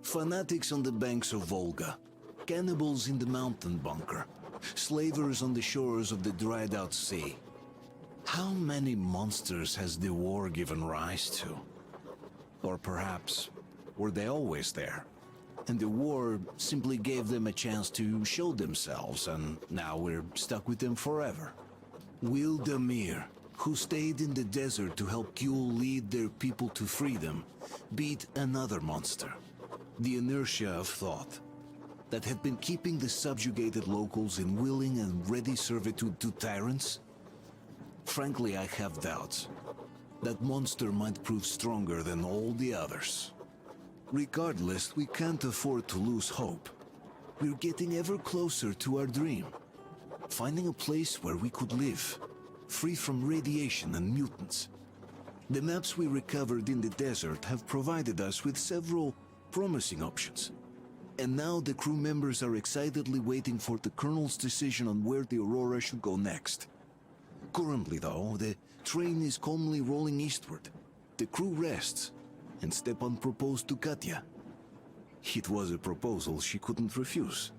Fanatics on the banks of Volga, cannibals in the mountain bunker, slavers on the shores of the dried-out sea. How many monsters has the war given rise to? Or perhaps, were they always there? And the war simply gave them a chance to show themselves, and now we're stuck with them forever. Will Damir, who stayed in the desert to help Gyul lead their people to freedom, beat another monster? The inertia of thought that had been keeping the subjugated locals in willing and ready servitude to tyrants? Frankly, I have doubts. That monster might prove stronger than all the others. Regardless, we can't afford to lose hope. We're getting ever closer to our dream. Finding a place where we could live, free from radiation and mutants. The maps we recovered in the desert have provided us with several promising options. And now the crew members are excitedly waiting for the Colonel's decision on where the Aurora should go next. Currently, though, the train is calmly rolling eastward. The crew rests, and Stepan proposed to Katya. It was a proposal she couldn't refuse.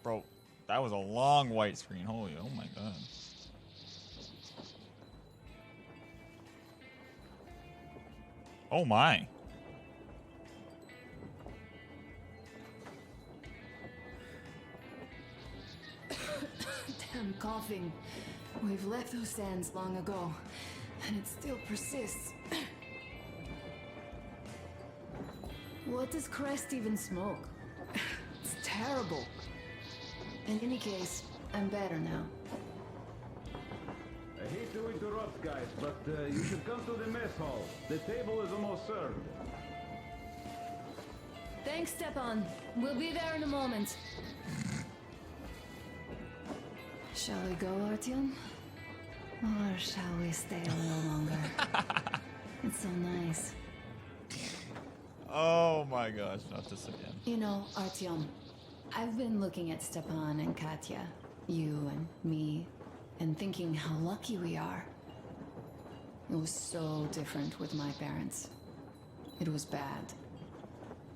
Bro, that was a long white screen. Holy, oh my god. Oh my. Damn coughing. We've left those sands long ago, and it still persists. What does Crest even smoke? It's terrible. In any case, I'm better now. I hate to interrupt, guys, but you should come to the mess hall. The table is almost served. Thanks, Stepan. We'll be there in a moment. Shall we go, Artyom? Or shall we stay a little longer? It's so nice. Oh my gosh, not this again. You know, Artyom, I've been looking at Stepan and Katya, you and me, and thinking how lucky we are. It was so different with my parents. It was bad.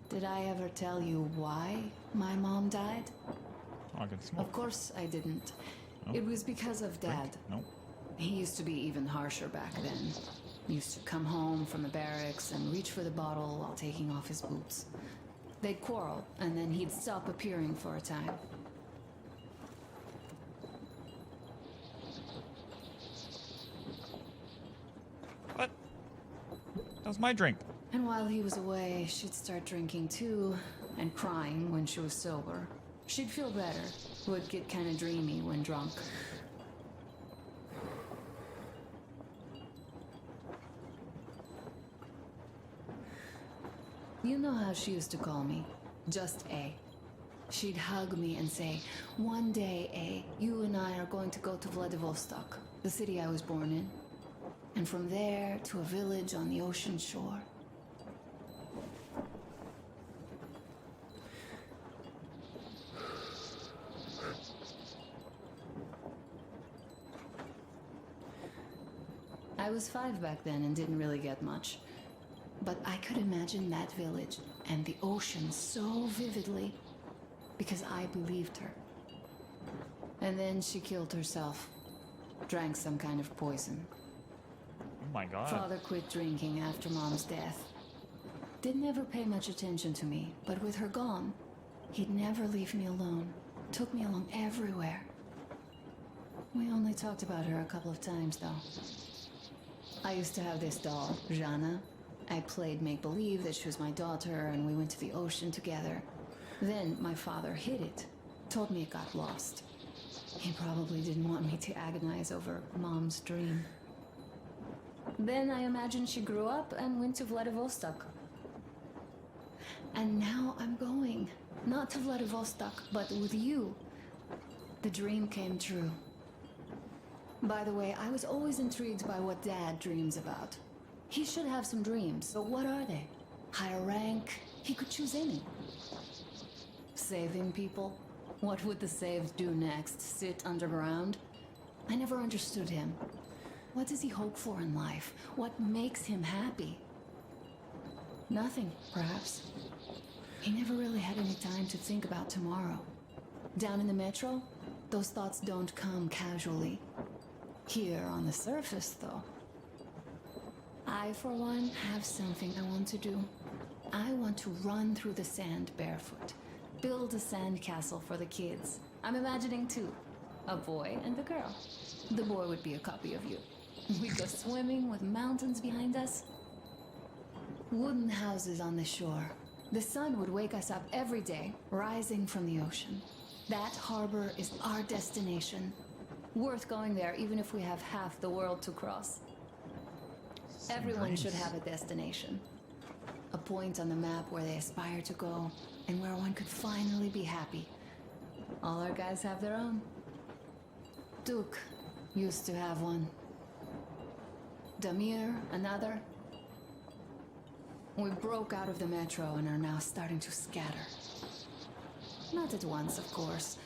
Did I ever tell you why my mom died? Oh, I can smoke. Of course I didn't. Nope. It was because of Dad. Nope. He used to be even harsher back then. He used to come home from the barracks and reach for the bottle while taking off his boots. They'd quarrel, and then he'd stop appearing for a time. What? That was my drink. And while he was away, she'd start drinking too, and crying when she was sober. She'd feel better, would get kind of dreamy when drunk. You know how she used to call me? Just A. She'd hug me and say, "One day, A, you and I are going to go to Vladivostok, the city I was born in. And from there to a village on the ocean shore." I was 5 back then and didn't really get much. But I could imagine that village and the ocean so vividly because I believed her. And then she killed herself. Drank some kind of poison. Oh my god. Father quit drinking after Mom's death. Didn't ever pay much attention to me, but with her gone, he'd never leave me alone. Took me along everywhere. We only talked about her a couple of times, though. I used to have this doll, Jana. I played make-believe that she was my daughter, and we went to the ocean together. Then my father hid it, told me it got lost. He probably didn't want me to agonize over Mom's dream. Then I imagine she grew up and went to Vladivostok. And now I'm going. Not to Vladivostok, but with you. The dream came true. By the way, I was always intrigued by what Dad dreams about. He should have some dreams, but what are they? Higher rank? He could choose any. Saving people? What would the saved do next? Sit underground? I never understood him. What does he hope for in life? What makes him happy? Nothing, perhaps. He never really had any time to think about tomorrow. Down in the metro, those thoughts don't come casually. Here on the surface, though. I, for one, have something I want to do. I want to run through the sand barefoot. Build a sand castle for the kids. I'm imagining two. A boy and a girl. The boy would be a copy of you. We'd go swimming with mountains behind us. Wooden houses on the shore. The sun would wake us up every day, rising from the ocean. That harbor is our destination. Worth going there even if we have half the world to cross. Everyone should have a destination. A point on the map where they aspire to go, and where one could finally be happy. All our guys have their own. Duke used to have one. Damir, another. We broke out of the metro and are now starting to scatter. Not at once, of course.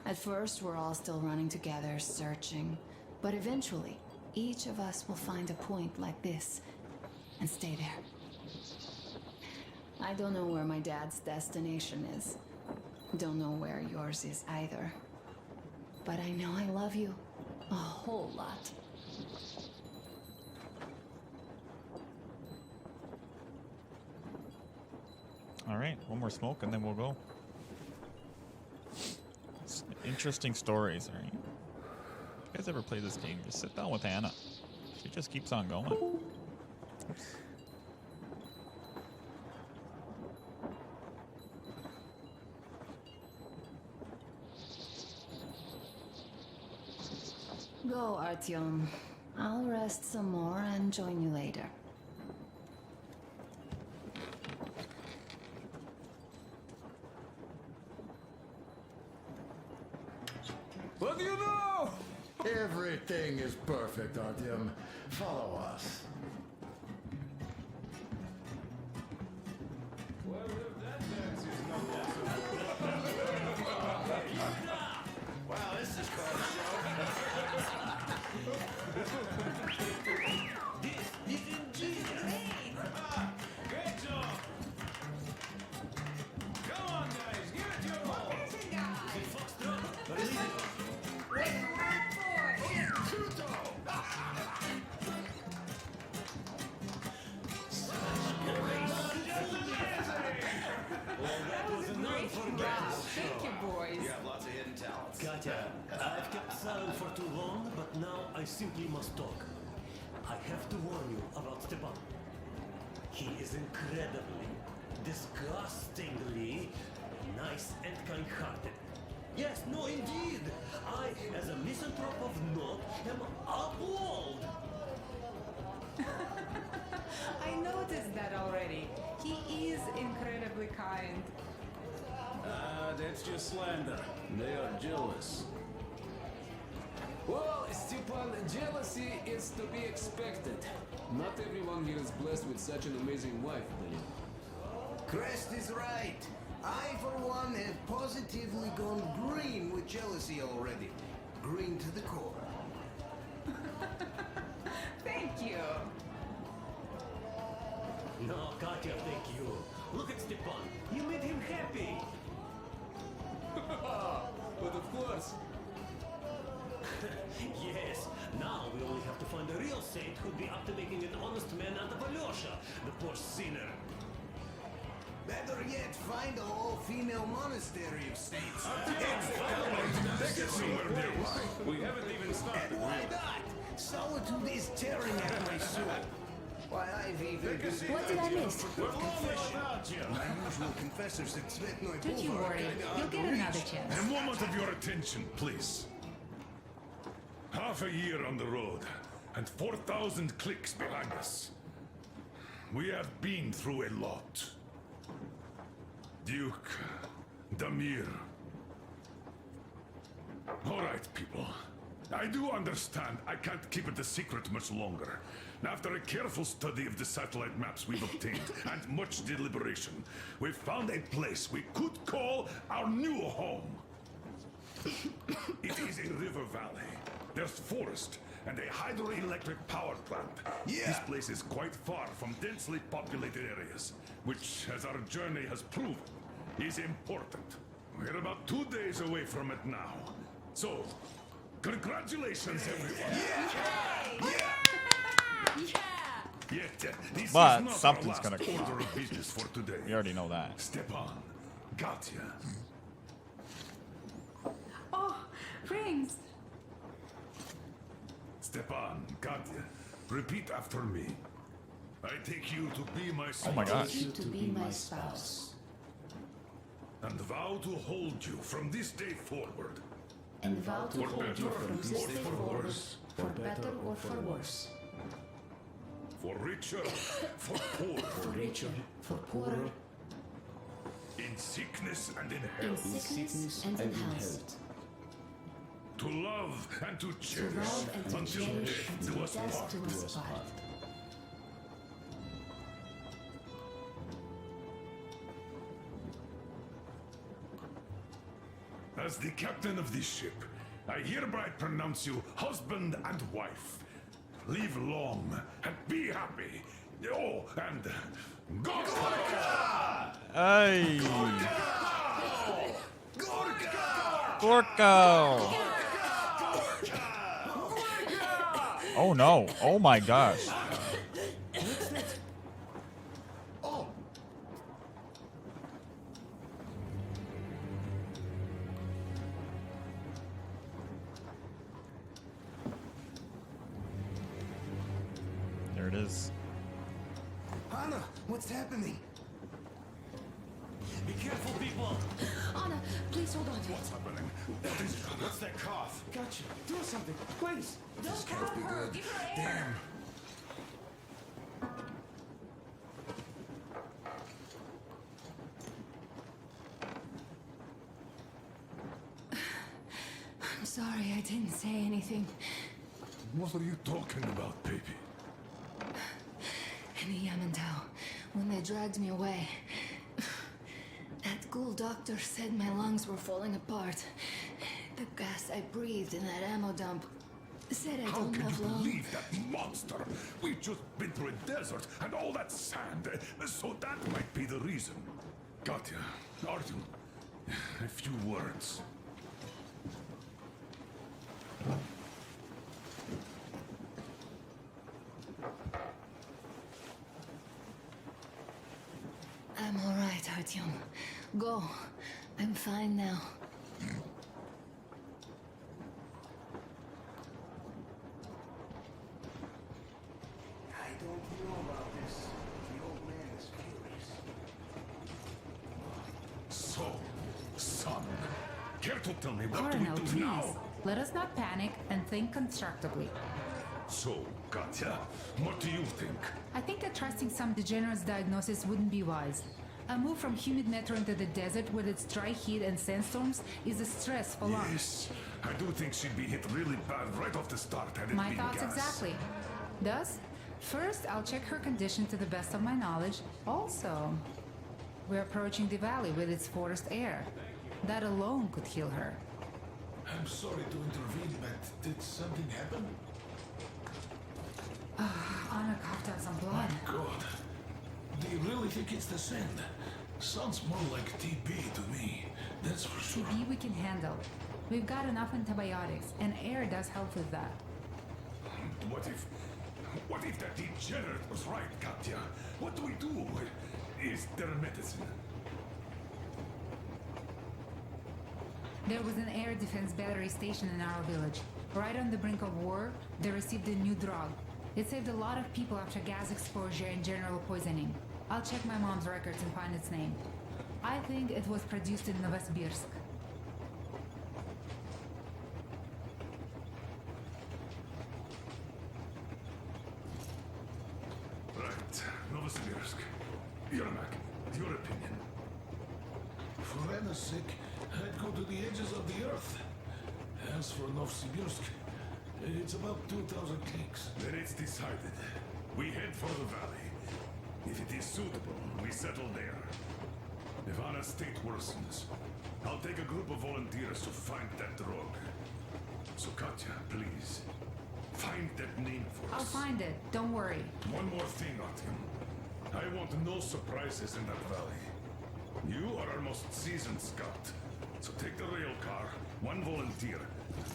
At first, we're all still running together, searching. But eventually, each of us will find a point like this and stay there. I don't know where my dad's destination is. Don't know where yours is either. But I know I love you a whole lot. All right, one more smoke and then we'll go. It's interesting stories, all right? If you guys ever play this game, just sit down with Hannah. She just keeps on going. Oops. Go, Artyom. I'll rest some more and join you later. What do you know? Everything is perfect, Artyom. Follow us. Wow, this is quite a show. This is ingenious. Great job. Come on, guys, give it your all. Thank you, boys. You have lots of hidden talents. Katya, I've kept silent for too long, but now I simply must talk. I have to warn you about Stepan. He is incredibly, disgustingly nice and kind-hearted. Yes, no, indeed. I, as a misanthrope of note, am appalled. I noticed that already. He is incredibly kind. That's just slander. They are jealous. Well, Stepan, jealousy is to be expected. Not everyone here is blessed with such an amazing wife, Billy. Crest is right. I, for one, have positively gone green with jealousy already. Green to the core. Thank you. No, Katya, thank you. Look at Stepan. You made him happy. But of course, Yes, now we only have to find a real saint who'd be up to making an honest man out of Alyosha, the poor sinner. Better yet, find a all-female monastery of saints. We haven't even started. And why not? Solitude is tearing at my soul. Why, I've even been... What did I miss? My usual confessors at Svetnoy Don't you Boulevard worry. kinda You'll get another chance. A moment of your attention, please. Half a year on the road, and 4,000 clicks behind us. We have been through a lot. Duke, Damir. All right, people. I do understand I can't keep it a secret much longer. After a careful study of the satellite maps we've obtained and much deliberation, we've found a place we could call our new home. It is a river valley. There's forest and a hydroelectric power plant. Yeah. This place is quite far from densely populated areas, which, as our journey has proven, is important. We're about 2 days away from it now. So, congratulations, everyone. Yet, this But is not something's our gonna last come order out. of business for today. We already know that. Stepan, Katya, Oh, rings. Stepan, Katya, repeat after me. I take you to be my Oh my spouse gosh. You to be my spouse. and vow to hold you from this day forward. And vow to For hold you better from this or day for forward, worse. for better or for worse. For richer, for poor, For richer, for poorer, in sickness and in in health. sickness and in health. To love and to To cherish love and to until cherish death until do us death part. do us part. As the captain of this ship, I hereby pronounce you husband and wife. Live long and be happy. Oh, and Gorka! Hey! Gorko! Oh no! Oh my gosh! Oh, There it is. Anna, what's happening? Be careful, people! Anna, please hold on. What's happening? What is it? what's that cough? Gotcha. Do something, please. Don't harm her. Give her air. I'm sorry I didn't say anything. What are you talking about, baby? In the Yamantau, when they dragged me away, that ghoul doctor said my lungs were falling apart. The gas I breathed in that ammo dump said I How don't can have you long. believe that monster? We've just been through a desert and all that sand, so that might be the reason. Katya, Artyom, a few words. I'm all right, Artyom. Go. I'm fine now. I don't know about this. The old man is furious. So, son, care to tell me what Colonel, do we do please. now? Let us not panic and think constructively. So, Katya, what do you think? I think that trusting some degenerate's diagnosis wouldn't be wise. A move from humid metro into the desert with its dry heat and sandstorms is a stress for lungs. Yes, I do think she'd be hit really bad right off the start had it My been thoughts gas. exactly. Thus, first I'll check her condition to the best of my knowledge. Also, we're approaching the valley with its forest air. That alone could heal her. I'm sorry to intervene, but did something happen? Anna coughed out some blood. God. Do you really think it's the sand? Sounds more like TB to me. That's for sure. TB we can handle. We've got enough antibiotics, and air does help with that. What if that degenerate was right, Katya? What do we do? Is there a medicine? There was an air defense battery station in our village. Right on the brink of war, they received a new drug. It saved a lot of people after gas exposure and general poisoning. I'll check my mom's records and find its name. I think it was produced in Novosibirsk. Right, Novosibirsk. Yermak, your opinion. kinda sick, I'd go to the edges of the earth. As for Novsibirsk, it's about 2,000 cliques. Then it's decided. We head for the valley. If it is suitable, we settle there. If Anna's state worsens, I'll take a group of volunteers to find that drug. So Katya, please, find that name for I'll us. find it. Don't worry. One more thing, Artyom. I want no surprises in that valley. You are our most seasoned scout. So take the rail car, one volunteer.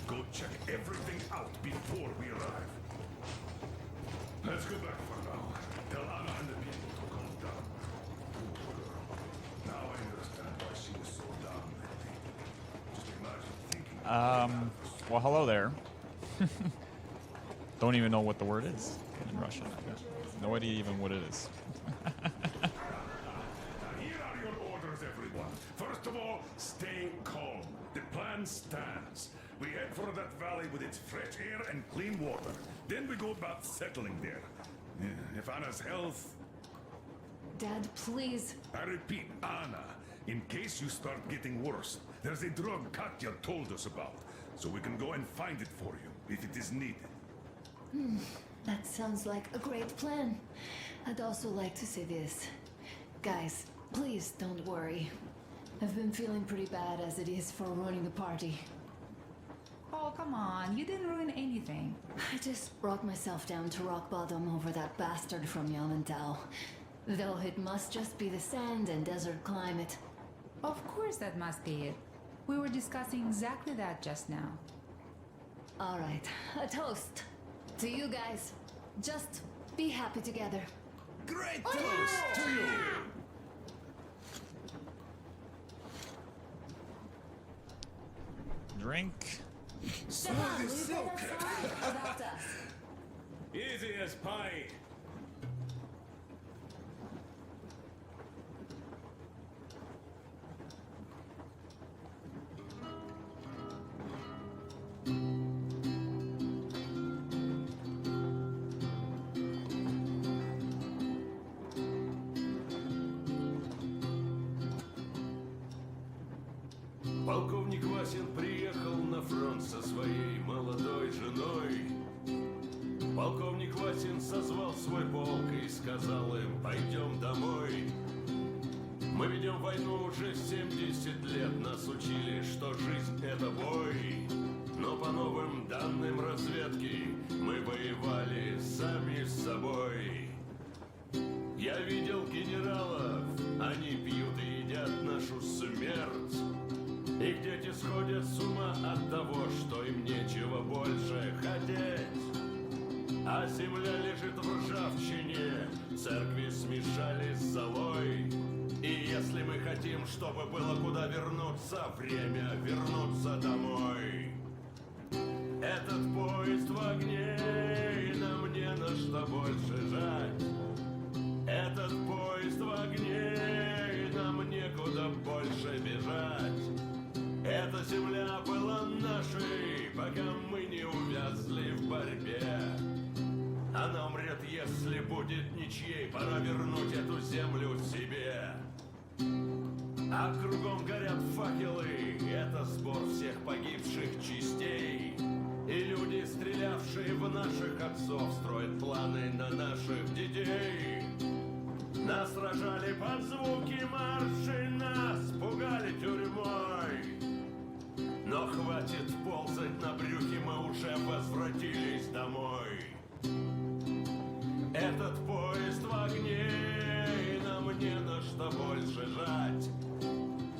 Go check everything out before we arrive. Let's go back for now. Tell Anna and the people to calm down. Poor girl. Now I understand why she was so down lately. Just imagine thinking... Well, hello there. Don't even know what the word is in Russian. No idea even what it is. Now, here are your orders, everyone. First of all, stay calm. The plan stands. We head for that valley with its fresh air and clean water. Then we go about settling there. If Anna's health... Dad, please. I repeat, Anna, in case you start getting worse, there's a drug Katya told us about. So we can go and find it for you, if it is needed. That sounds like a great plan. I'd also like to say this. Guys, please don't worry. I've been feeling pretty bad as it is for ruining the party. Oh, come on. You didn't ruin anything. I just brought myself down to rock bottom over that bastard from Yamantau. Though it must just be the sand and desert climate. Of course that must be it. We were discussing exactly that just now. All right, a toast to you guys. Just be happy together. Great toast to you! Drink. Stefan, we better sorry about us. Easy as pie. Полковник Васин приехал на фронт со своей молодой женой. Полковник Васин созвал свой полк и сказал им: пойдем домой. Мы ведем войну уже 70 лет, нас учили, что жизнь это бой. Но по новым данным разведки мы воевали сами с собой. Я видел генералов, они пьют и едят нашу смерть. Их дети сходят с ума от того, что им нечего больше хотеть. А земля лежит в ржавчине, церкви смешались с золой. И если мы хотим, чтобы было куда вернуться, время вернуться домой. Этот поезд в огне, и нам не на что больше жать. Этот поезд в огне, и нам некуда больше бежать. Эта земля была нашей, пока мы не увязли в борьбе. Она умрет, если будет ничьей, пора вернуть эту землю себе. А кругом горят факелы, это сбор всех погибших частей. И люди, стрелявшие в наших отцов, строят планы на наших детей. Нас сражали под звуки маршей, нас пугали тюрьмой. Но хватит ползать на брюхе, мы уже возвратились домой. Этот поезд в огне, и нам не на что больше жать.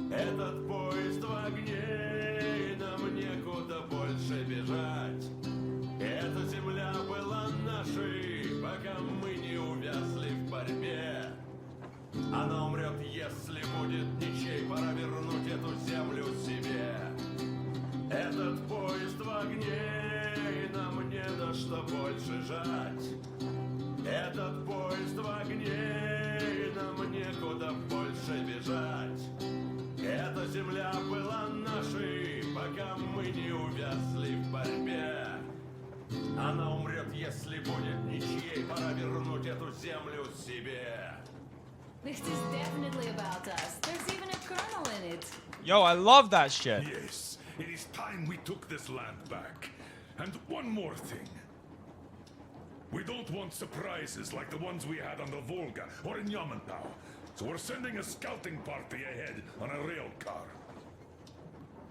Этот поезд в огне, и нам некуда больше бежать. Эта земля была нашей, пока мы не увязли в борьбе. Она умрет, если будет ничей, пора вернуть эту землю себе. Этот поезд в огне, и нам не на что больше жать. Этот поезд в огне, и нам некуда больше бежать. Эта земля была нашей, пока мы не увязли в борьбе. Она умрет, если будет ничьей, пора вернуть эту землю себе. This is definitely about us. There's even a colonel in it. Yo, I love that shit. Yes, it is time we took this land back. And one more thing. We don't want surprises like the ones we had on the Volga or in Yamantau. So we're sending a scouting party ahead on a rail car.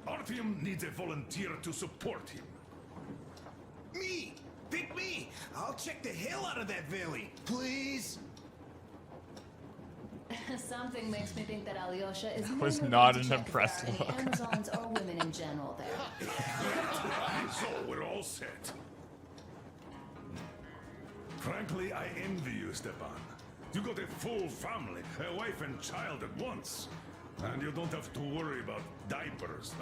Artyom needs a volunteer to support him. Me! Pick me! I'll check the hell out of that valley. Please? Something makes me think that Alyosha is was never not going to an check if there impressed are any look. Amazons or women in general there. So we're all set. Frankly, I envy you, Stepan. You got a full family, a wife and child at once. And you don't have to worry about diapers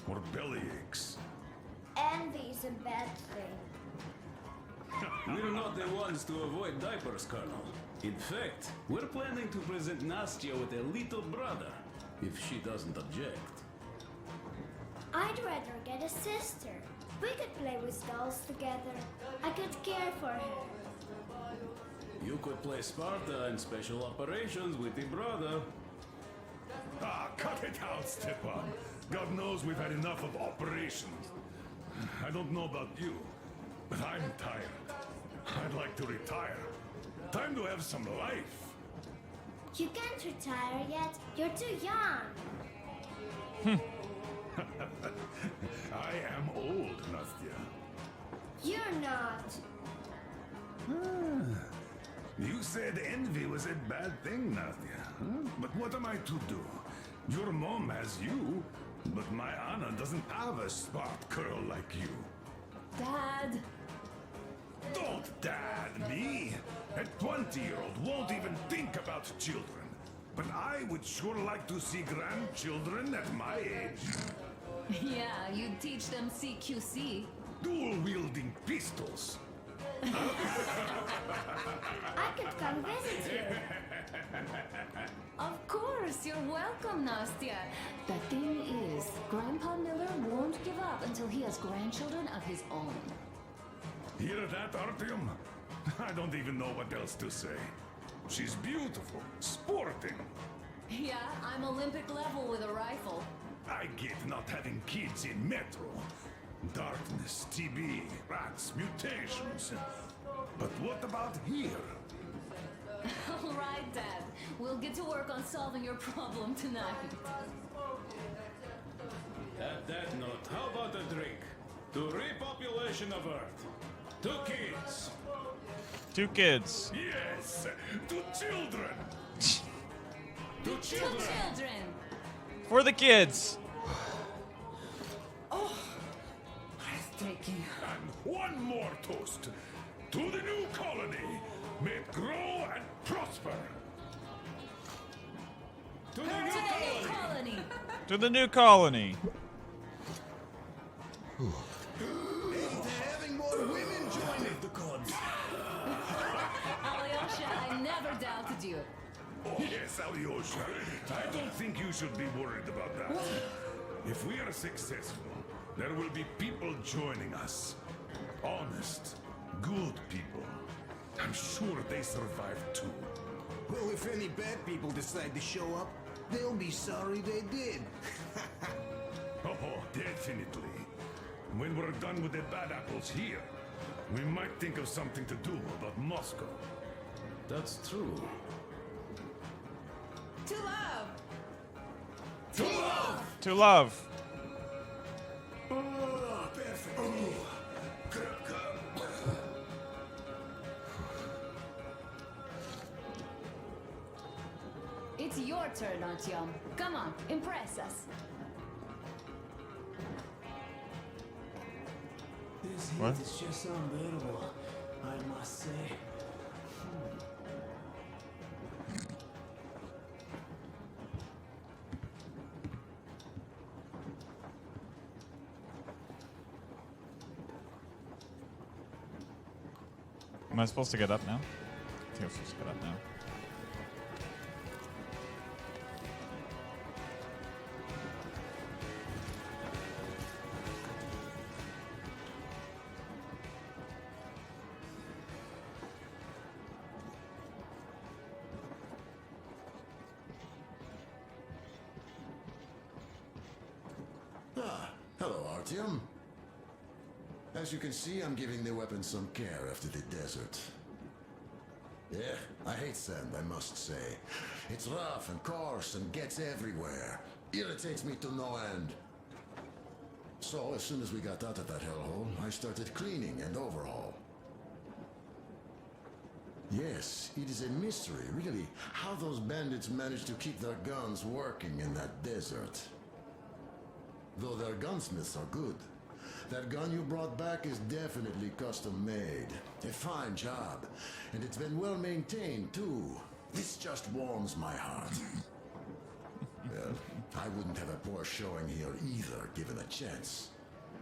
or belly aches. Envy is a bad thing. We're not the ones to avoid diapers, Colonel. In fact, we're planning to present Nastya with a little brother, if she doesn't object. I'd rather get a sister. We could play with dolls together. I could care for her. You could play Sparta and special operations with your brother. Ah, cut it out, Stepan. God knows we've had enough of operations. I don't know about you, but I'm tired. I'd like to retire. Time to have some life. You can't retire yet. You're too young. I am old, Nastya. You're not. You said envy was a bad thing, Nastya. Huh? But what am I to do? Your mom has you, but my Anna doesn't have a smart girl like you. Dad! Don't dad me! A 20-year-old won't even think about children. But I would sure like to see grandchildren at my age. Yeah, you teach them CQC. Dual-wielding pistols. I could come visit you. Of course, you're welcome, Nastya. The thing is, Grandpa Miller won't give up until he has grandchildren of his own. Hear that, Artyom? I don't even know what else to say. She's beautiful, sporting. Yeah, I'm Olympic level with a rifle. I get not having kids in Metro. Darkness, TB, rats, mutations. But what about here? All right, Dad. We'll get to work on solving your problem tonight. At that note, how about a drink? To repopulation of Earth. 2 kids. 2 kids. Yes, to children. To Two children. children! For the kids. Breathtaking. And one more toast. To the new colony. May it grow and prosper. To the To new the colony. new colony! To the new colony. Hey, to having more women join the gods. Alyosha, I never doubted you. Oh, yes, Alyosha. I don't think you should be worried about that. If we are successful, there will be people joining us. Honest, good people. I'm sure they survived too. Well, if any bad people decide to show up, they'll be sorry they did. Oh, definitely. When we're done with the bad apples here, we might think of something to do about Moscow. That's true. To love. To love! To love. Oh, perfect. It's your turn, Artyom. Come on, impress us. This What? heat is just unbearable, I must say. Am I supposed to get up now? I think I'm supposed to get up now. Ah, hello, Artyom. As you can see, I'm giving the weapon some care after the desert. Yeah, I hate sand, I must say. It's rough and coarse and gets everywhere. Irritates me to no end. So, as soon as we got out of that hellhole, I started cleaning and overhaul. Yes, it is a mystery, really, how those bandits managed to keep their guns working in that desert. Though their gunsmiths are good. That gun you brought back is definitely custom made. A fine job. And it's been well maintained, too. This just warms my heart. Well, I wouldn't have a poor showing here either, given a chance.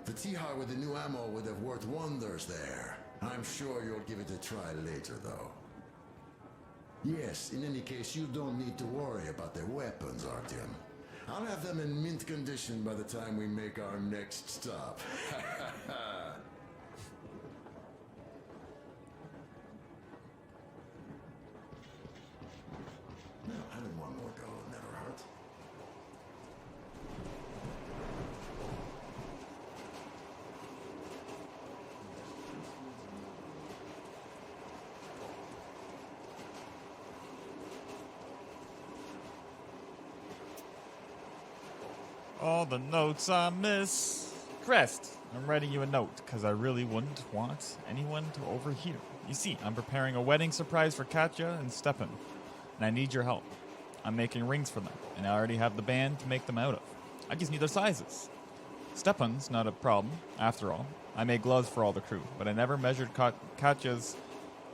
The Tihar with the new ammo would have worked wonders there. I'm sure you'll give it a try later, though. Yes, in any case, you don't need to worry about the weapons, Artyom. I'll have them in mint condition by the time we make our next stop. Now, having one more go never hurt. All the notes I miss. Crest, I'm writing you a note because I really wouldn't want anyone to overhear. You see, I'm preparing a wedding surprise for Katya and Stepan, and I need your help. I'm making rings for them, and I already have the band to make them out of. I just need their sizes. Stepan's not a problem, after all. I made gloves for all the crew, but I never measured Katya's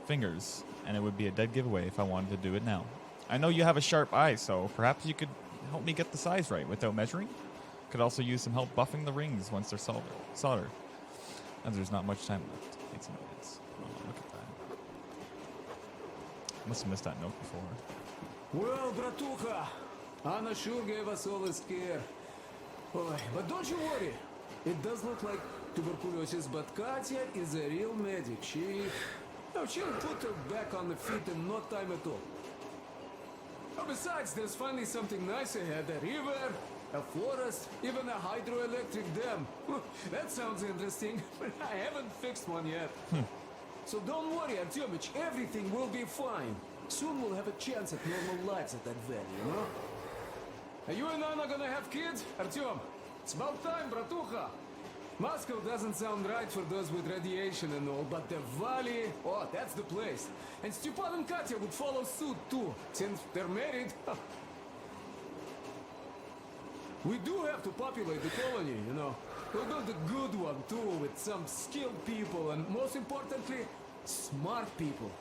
fingers, and it would be a dead giveaway if I wanted to do it now. I know you have a sharp eye, so perhaps you could help me get the size right without measuring? Could also use some help buffing the rings once they're soldered. As there's not much time left. Thanks in advance. Oh, look at that. I must have missed that note before. Well, bratucha, Anna sure gave us all a scare. Boy, but don't you worry. It does look like tuberculosis, but Katya is a real medic. She'll put her back on the feet in no time at all. Oh, besides, there's finally something nice ahead. A river, a forest, even a hydroelectric dam. That sounds interesting, but I haven't fixed one yet. So don't worry, Artyomich, everything will be fine. Soon we'll have a chance at normal lives at that valley, you know? Are you and Anna gonna have kids, Artyom? It's about time, bratucha. Moscow doesn't sound right for those with radiation and all, but the valley, oh, that's the place. And Stepan and Katya would follow suit too, since they're married. We do have to populate the colony, you know. We'll build a good one too, with some skilled people and, most importantly, smart people.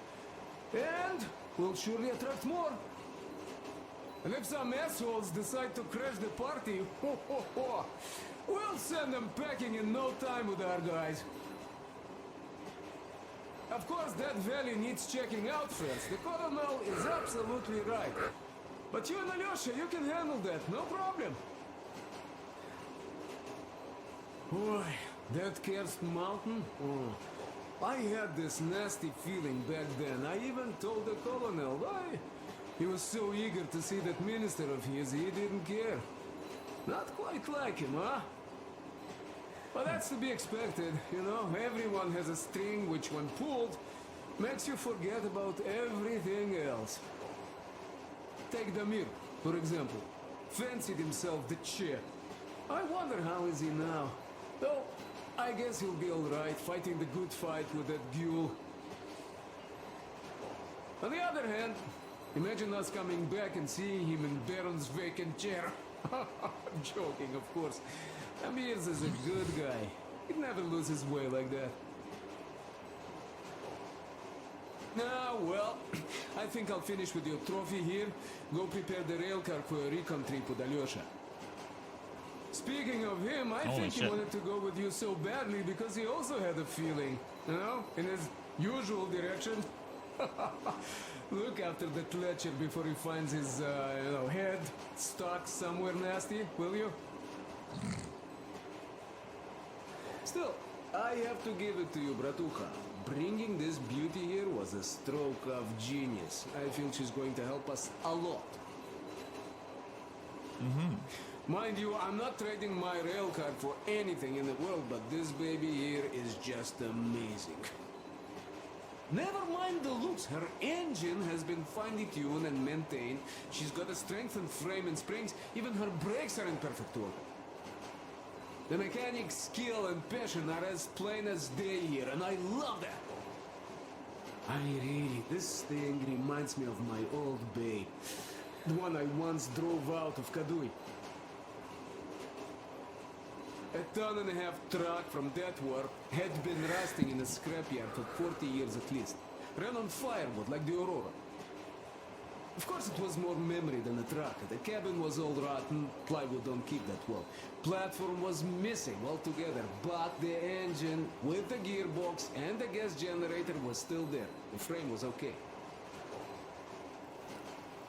And we'll surely attract more. And if some assholes decide to crash the party, we'll send them packing in no time with our guys. Of course, that valley needs checking out first. The colonel is absolutely right. But you and Alyosha, you can handle that, no problem. Boy, that cursed mountain? Oh, I had this nasty feeling back then. I even told the colonel why. He was so eager to see that minister of his, he didn't care. Not quite like him, huh? But that's to be expected, you know? Everyone has a string which, when pulled, makes you forget about everything else. Take Damir, for example. Fancied himself the chair. I wonder how is he now? Though, I guess he'll be alright, fighting the good fight with that Ghoul. On the other hand, imagine us coming back and seeing him in Baron's vacant chair. I'm joking, of course. Amirs is a good guy. He'd never lose his way like that. Ah, well, I think I'll finish with your trophy here. Go prepare the railcar for a recon trip with Alyosha. Speaking of him, I think he wanted to go with you so badly because he also had a feeling, you know, in his usual direction. Look after the Fletcher before he finds his, head stuck somewhere nasty, will you? Still, I have to give it to you, bratucha. Bringing this beauty here was a stroke of genius. I feel she's going to help us a lot. Mind you, I'm not trading my rail card for anything in the world, but this baby here is just amazing. Never mind the looks, her engine has been finely tuned and maintained. She's got a strengthened frame and springs, even her brakes are in perfect order. The mechanic's skill and passion are as plain as day here, and I love that. This thing reminds me of my old babe. The one I once drove out of Kadui. A 1.5-ton truck from that war had been rusting in a scrapyard for 40 years at least. Ran on firewood like the Aurora. Of course it was more memory than a truck. The cabin was all rotten, plywood don't keep that well. Platform was missing altogether, but the engine with the gearbox and the gas generator was still there. The frame was okay.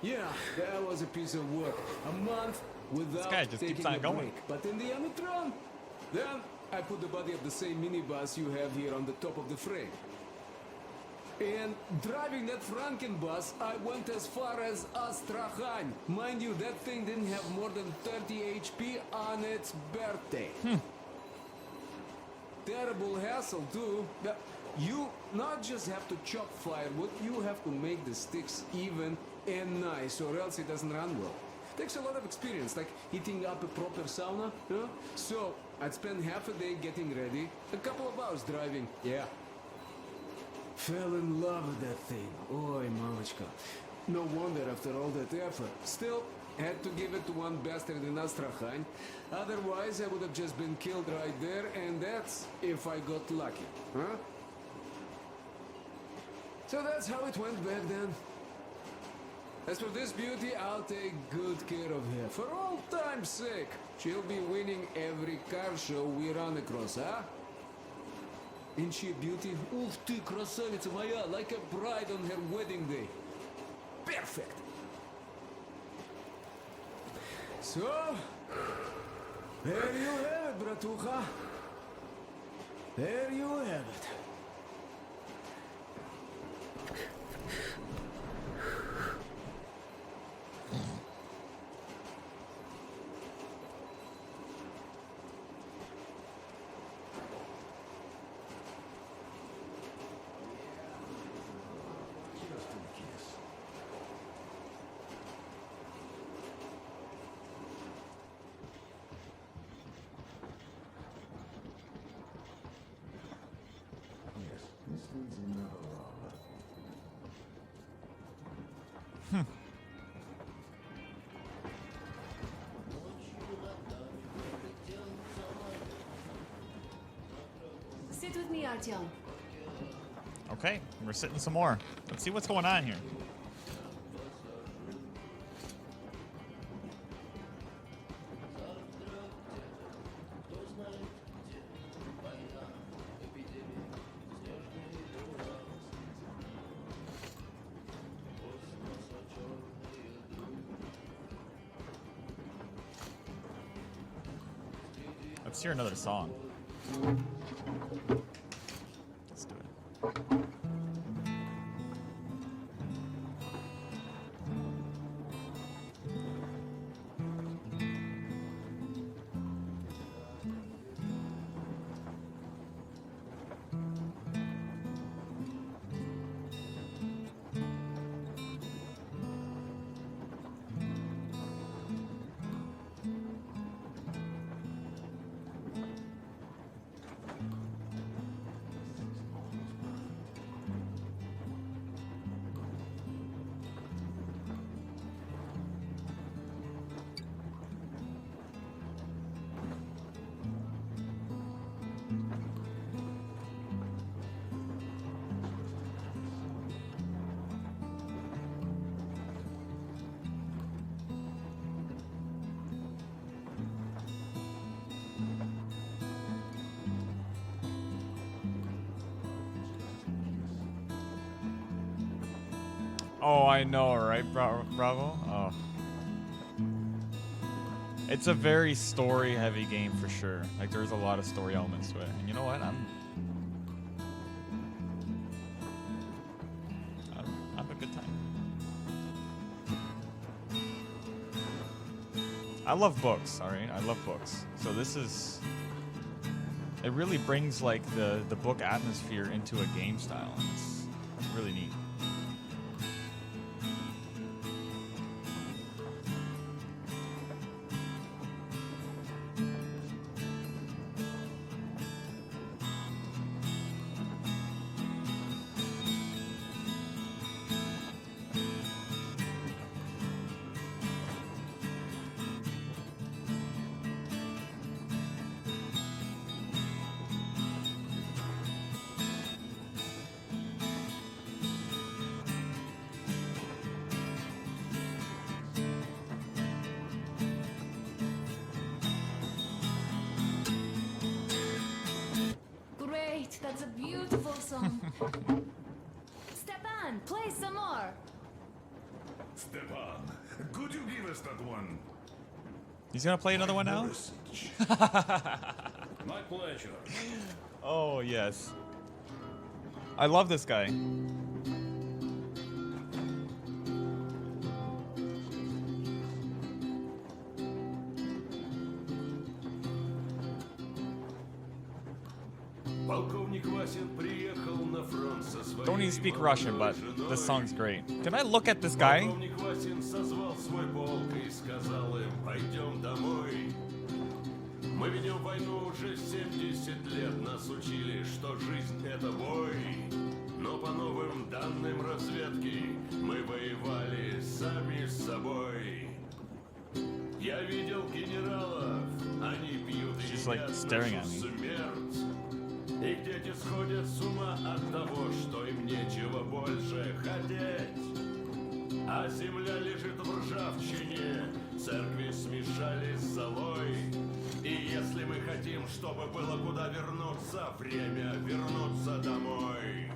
Yeah, that was a piece of work. A month without guy just taking keeps on a going. break. But in the end it ran. Then I put the body of the same minibus you have here on the top of the frame. And driving that Frankenbus, I went as far as Astrakhan. Mind you, that thing didn't have more than 30 HP on its birthday. Terrible hassle too. You not just have to chop firewood, you have to make the sticks even and nice, or else it doesn't run well. Takes a lot of experience, like heating up a proper sauna, you know? So, I'd spend half a day getting ready, a couple of hours driving, yeah. Fell in love with that thing. Oi, mamichka. No wonder after all that effort. Still, had to give it to one bastard in Astrakhan. Otherwise, I would have just been killed right there, and that's if I got lucky, huh? So that's how it went back then. As for this beauty, I'll take good care of her. For all time's sake, she'll be winning every car show we run across, huh? Ain't she a beauty? Ух ты, красавица моя, like a bride on her wedding day. Perfect. So, there you have it, bratucha. There you have it. This needs another roller. Sit with me, Artyom. Okay, we're sitting some more. Let's see what's going on here. Let's hear another song. Let's do it. Oh, I know, right, Bravo? Oh. It's a very story-heavy game for sure. Like, there's a lot of story elements to it. And you know what? I'm a good time. I love books, alright? I love books. So this is... It really brings like the book atmosphere into a game style, and it's really neat. Great, that's a beautiful song. Stepan, play some more. Stepan, could you give us that one? He's gonna play another one now? My pleasure. Oh, yes. I love this guy. Полковник Васин приехал на фронт со своей Don't even speak Russian, but женой. this song's great. Can I look at this guy? Полковник Васин созвал свой полк и сказал им: пойдем домой. Мы ведем войну уже 70 лет, нас учили, что жизнь это бой. Но по новым данным разведки мы воевали сами с собой. Я видел генералов, они пьют и She's, like, едят staring at нашу me. смерть. Их дети сходят с ума от того, что им нечего больше хотеть. А земля лежит в ржавчине, церкви смешались с золой. И если мы хотим, чтобы было куда вернуться, время вернуться домой.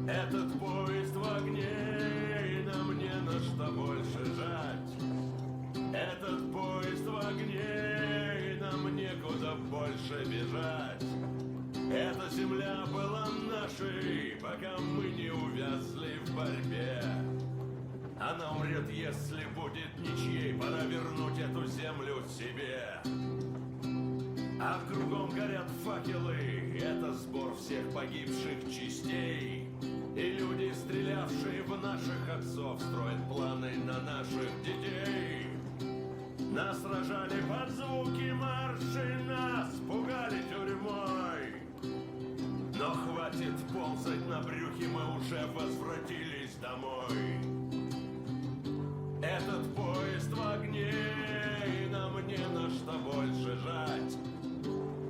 Этот поезд в огне, и нам не на что больше жать. Этот поезд в огне, и нам некуда больше бежать. Эта земля была нашей, пока мы не увязли в борьбе. Она умрет, если будет ничьей, пора вернуть эту землю себе. А кругом горят факелы, это сбор всех погибших частей. И люди, стрелявшие в наших отцов, строят планы на наших детей. Нас сражали под звуки маршей, нас пугали тюрьмой. Но хватит ползать на брюхе, мы уже возвратились домой. Этот поезд в огне, и нам не на что больше жать.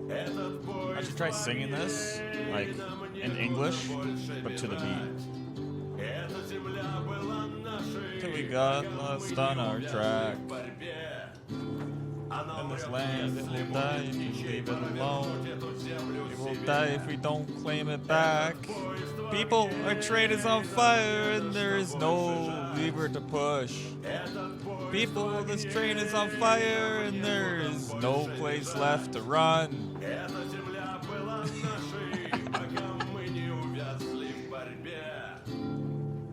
Этот I поезд should try singing this, like, in English, but to the beat. Эта земля была нашей, Till we got lost on our track. в борьбе. In this land, it will die if you leave it alone. It will die if we don't claim it back. People, our train is on fire and there is no lever to push. People, this train is on fire and there is no place left to run. Эта земля была нашей, пока мы не увязли в борьбе.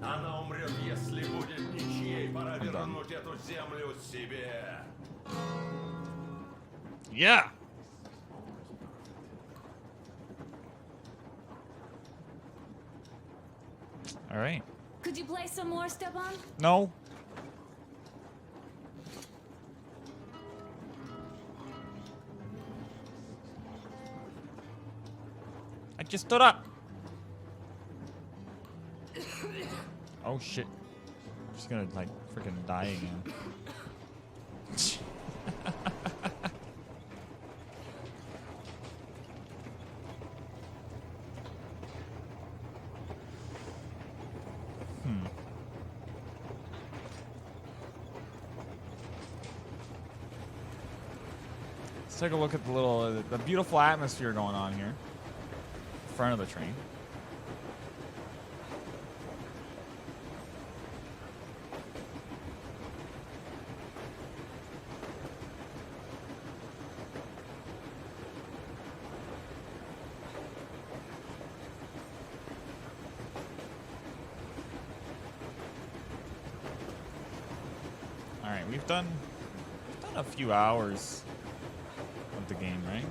Она умрет, если будет ничьей, пора вернуть эту землю себе. Yeah! Alright. Could you play some more, Stepan? No. I just stood up. Oh shit. I'm just gonna like freaking die again. Let's take a look at the little, the beautiful atmosphere going on here. Front of the train. we've done a few hours of the game, right?